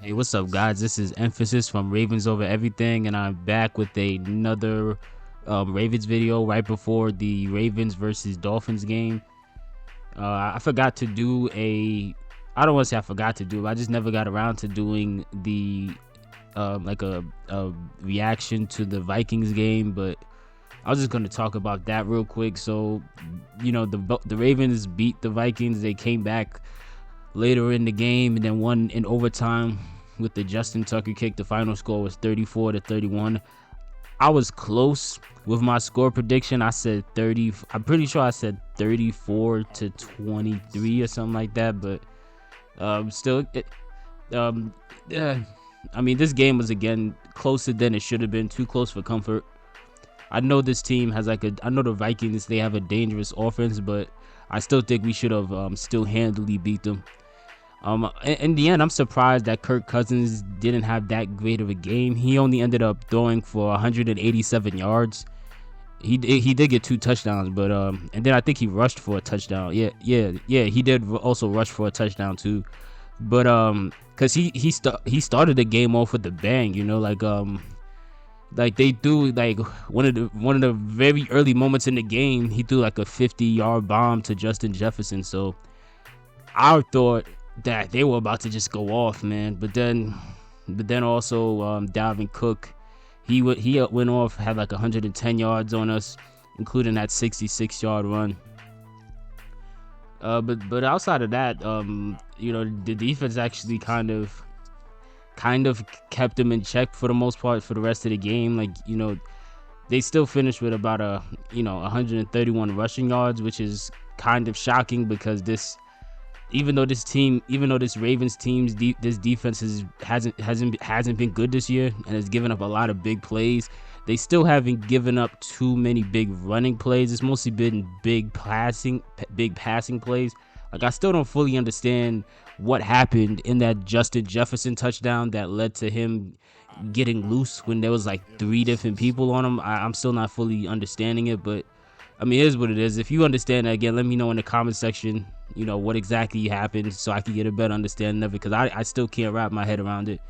Hey, what's up, guys? This is Emphasis from Ravens Over Everything, and I'm back with another Ravens video right before the Ravens versus Dolphins game. I forgot to do I don't want to say I forgot to do it, but I just never got around to doing the like a reaction to the Vikings game, but I was just going to talk about that real quick. So, the Ravens beat the Vikings. They came back later in the game and then won in overtime with the Justin Tucker kick. The final score was 34-31. I was close with my score prediction. I said 30. I'm pretty sure I said 34-23 or something like that. But still, I mean, this game was again closer than it should have been. Too close for comfort. I know this team has I know the Vikings, they have a dangerous offense, but I still think we should have still handily beat them. In the end, I'm surprised that Kirk Cousins didn't have that great of a game. He only ended up throwing for 187 yards. He did get 2 touchdowns, but and then I think he rushed for a touchdown. Yeah. He did also rush for a touchdown too, but cause he started the game off with a bang. Like they threw like one of the very early moments in the game. He threw like a 50-yard bomb to Justin Jefferson. So I thought that they were about to just go off, man. But then also Dalvin Cook, he went off, had like 110 yards on us, including that 66-yard run. But outside of that, the defense actually kind of kept them in check for the most part for the rest of the game. Like, they still finished with about 131 rushing yards, which is kind of shocking because even though this Ravens team's this defense hasn't been good this year and has given up a lot of big plays, they still haven't given up too many big running plays. It's mostly been big passing plays. Like, I still don't fully understand what happened in that Justin Jefferson touchdown that led to him getting loose when there was like 3 different people on him. I'm still not fully understanding it, but I mean, it is what it is. If you understand it, again, let me know in the comment section, what exactly happened so I can get a better understanding of it, because I still can't wrap my head around it.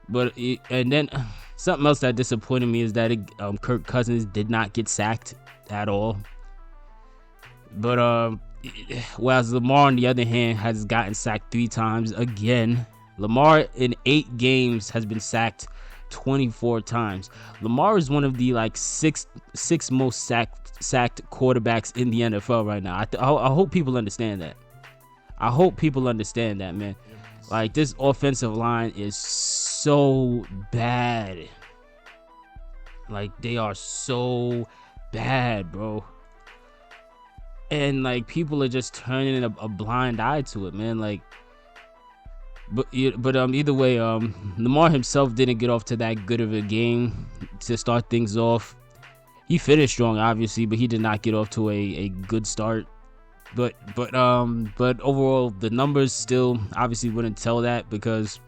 But and then something else that disappointed me is that Kirk Cousins did not get sacked at all. But whereas Lamar, on the other hand, has gotten sacked 3 times. Again, Lamar in 8 games has been sacked 24 times. Lamar is one of the like six most sacked quarterbacks in the NFL right now. I hope people understand that. I hope people understand that, man. Like, this offensive line is so bad. Like, they are so bad, bro. And like, people are just turning a blind eye to it, man. Like, but either way, Lamar himself didn't get off to that good of a game to start things off. He finished strong, obviously, but he did not get off to a good start. But overall, the numbers still obviously wouldn't tell that, because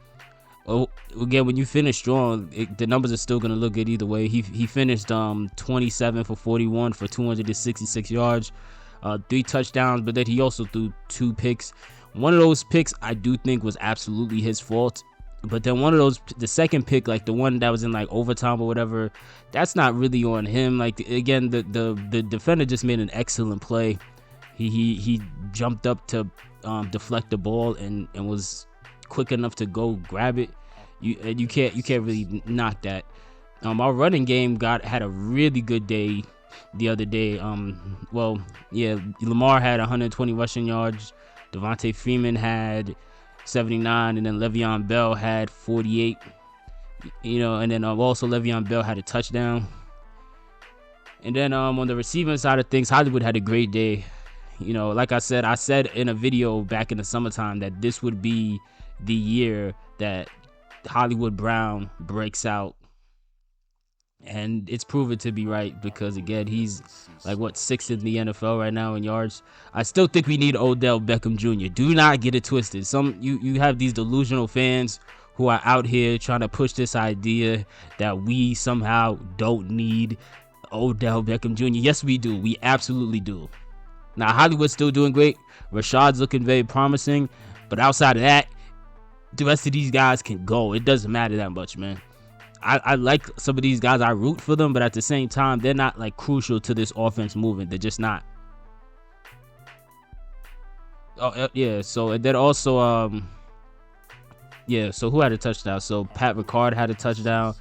again, when you finish strong, the numbers are still gonna look good either way. He finished 27 for 41 for 266 yards, 3 touchdowns, but then he also threw 2 picks. One of those picks I do think was absolutely his fault. But then the second pick, like the one that was in like overtime or whatever, that's not really on him. Like, again, the defender just made an excellent play. He jumped up to deflect the ball and was quick enough to go grab it. You can't really knock that. Our running game had a really good day the other day. Lamar had 120 rushing yards. Devontae Freeman had 79, and then Le'Veon Bell had 48. And then also Le'Veon Bell had a touchdown. And then on the receiving side of things, Hollywood had a great day. Like I said in a video back in the summertime that this would be the year that Hollywood Brown breaks out. And it's proven to be right, because again, he's like 6th in the NFL right now in yards. I still think we need Odell Beckham Jr. Do not get it twisted. You have these delusional fans who are out here trying to push this idea that we somehow don't need Odell Beckham Jr. Yes, we do. We absolutely do. Now, Hollywood's still doing great. Rashad's looking very promising. But outside of that, the rest of these guys can go. It doesn't matter that much, man. I like some of these guys. I root for them, but at the same time, they're not like crucial to this offense movement. They're just not. Oh yeah. So and then also yeah. So who had a touchdown? So Pat Ricard had a touchdown.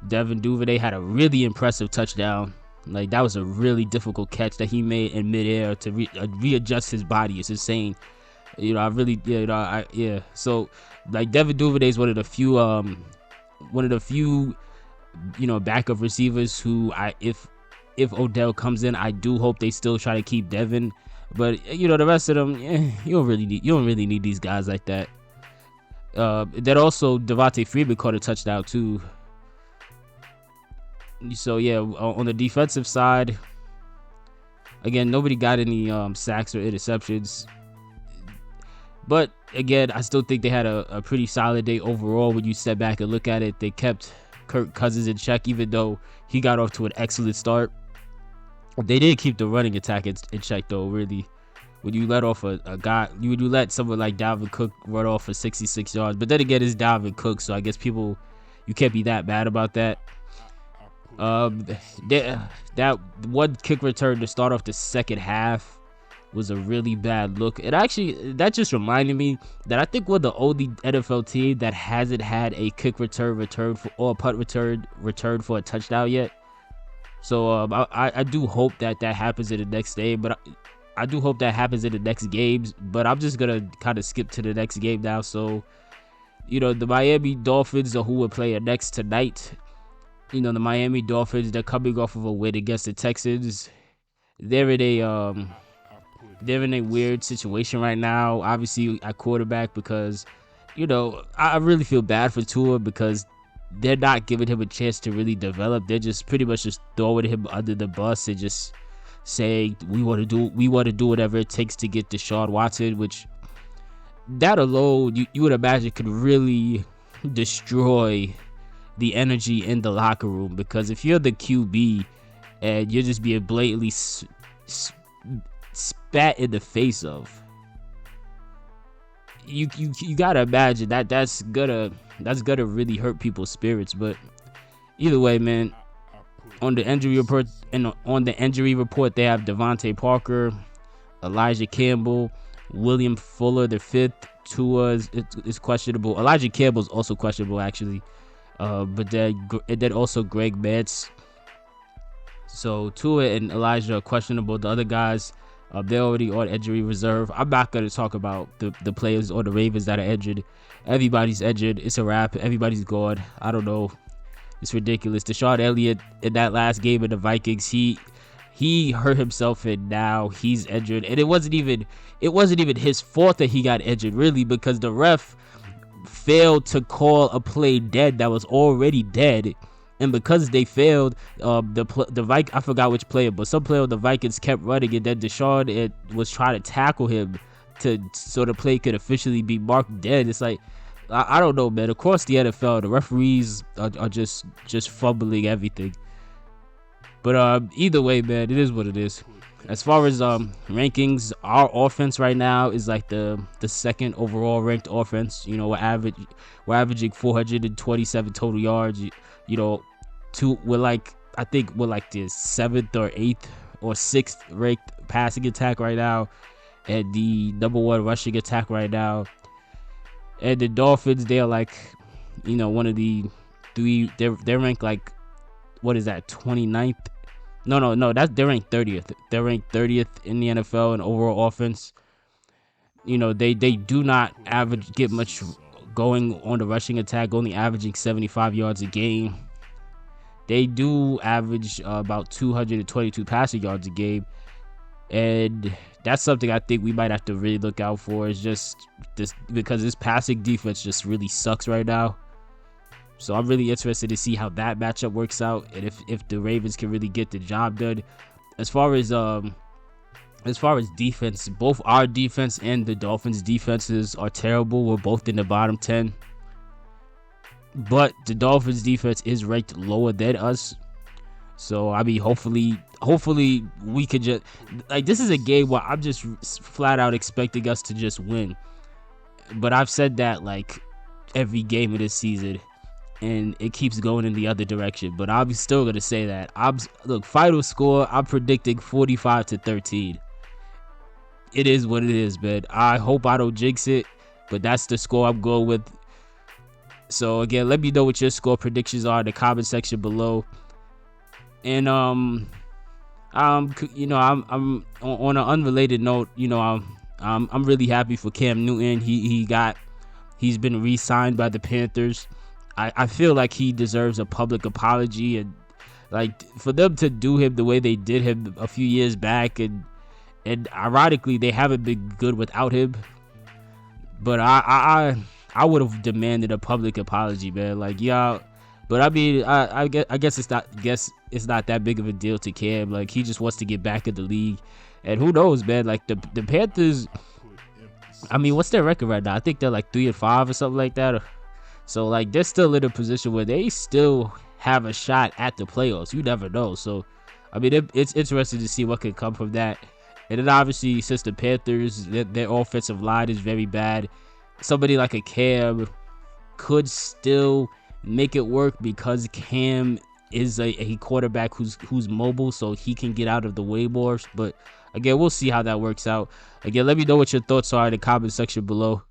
Devin Duvernay had a really impressive touchdown. Like that was a really difficult catch that he made in midair to readjust his body. It's insane. You know, I really, yeah. So like Devin Duvernay is one of the few, backup receivers who if Odell comes in, I do hope they still try to keep Devin. But the rest of them, you don't really need these guys like that. Then also Devontae Freeman caught a touchdown too. So yeah, on the defensive side, again, nobody got any sacks or interceptions. But again, I still think they had a pretty solid day overall. When you step back and look at it, they kept Kirk Cousins in check, even though he got off to an excellent start. They did keep the running attack in check, though. Really, when you let off a guy, you let someone like Dalvin Cook run off for 66 yards. But then again, it's Dalvin Cook, so I guess you can't be that bad about that. That one kick return to start off the second half was a really bad look. It actually, that just reminded me that I think we're the only NFL team that hasn't had a kick return for, or a punt return for a touchdown yet. So I do hope that happens in the next day, but I do hope that happens in the next games. But I'm just gonna kind of skip to the next game now. So the Miami Dolphins are who we're playing next tonight. The Miami Dolphins, they're coming off of a win against the Texans. They're in a weird situation right now, obviously at quarterback, because I really feel bad for Tua because they're not giving him a chance to really develop. They're just pretty much just throwing him under the bus and just saying we want to do whatever it takes to get Deshaun Watson, which that alone you would imagine could really destroy the energy in the locker room, because if you're the QB and you're just being blatantly spat in the face of, you gotta imagine that's gonna really hurt people's spirits. But either way, man, on the injury report they have Devontae Parker, Elijah Campbell, William Fuller the fifth. Tua is questionable. Elijah Campbell's also questionable actually. But then also Greg Metz. So Tua and Elijah are questionable. The other guys, they're already on injury reserve. I'm not going to talk about the players or the Ravens that are injured. Everybody's injured. It's a wrap. Everybody's gone. I don't know. It's ridiculous. Deshaun Elliott in that last game of the Vikings, he hurt himself and now he's injured. And it wasn't even his fault that he got injured, really, because the ref failed to call a play dead that was already dead. And because they failed, I forgot which player, but some player of the Vikings kept running, and then Deshaun was trying to tackle him so the play could officially be marked dead. It's like, I don't know, man. Across the NFL, the referees are just fumbling everything. But either way, man, it is what it is. As far as rankings, our offense right now is like the second overall ranked offense. We're averaging 427 total yards. We're like the 7th or 8th or 6th ranked passing attack right now, and the number 1 rushing attack right now. And the Dolphins, they're like, one of the 3. They're ranked like, what is that, 29th? No, they're ranked 30th. They're ranked 30th in the NFL in overall offense. They do not get much going on the rushing attack, only averaging 75 yards a game. They do average about 222 passing yards a game, and that's something I think we might have to really look out for. Is just this, because this passing defense just really sucks right now. So I'm really interested to see how that matchup works out, and if the Ravens can really get the job done. As far as defense, both our defense and the Dolphins' defenses are terrible. We're both in the bottom 10. But the Dolphins' defense is ranked lower than us. So I mean, hopefully we could just, like, this is a game where I'm just flat out expecting us to just win. But I've said that like every game of this season, and it keeps going in the other direction. But I'm still gonna say that. Look, final score, I'm predicting 45-13. It is what it is, man. I hope I don't jinx it, but that's the score I'm going with. So again, let me know what your score predictions are in the comment section below. And you know, I'm on an unrelated note. You know, I'm really happy for Cam Newton. He's been re-signed by the Panthers. I feel like he deserves a public apology, and like for them to do him the way they did him a few years back, and ironically they haven't been good without him. But I would have demanded a public apology, man. Like, yeah. But I mean, I guess it's not that big of a deal to Cam. Like, he just wants to get back in the league, and who knows, man. Like the Panthers. I mean, what's their record right now? I think they're like 3-5 or something like that. So like they're still in a position where they still have a shot at the playoffs. You never know. So I mean, it's interesting to see what can come from that. And then obviously, since the Panthers, their offensive line is very bad, somebody like a Cam could still make it work because Cam is a quarterback who's mobile, so he can get out of the way more. But again, we'll see how that works out. Again, let me know what your thoughts are in the comment section below.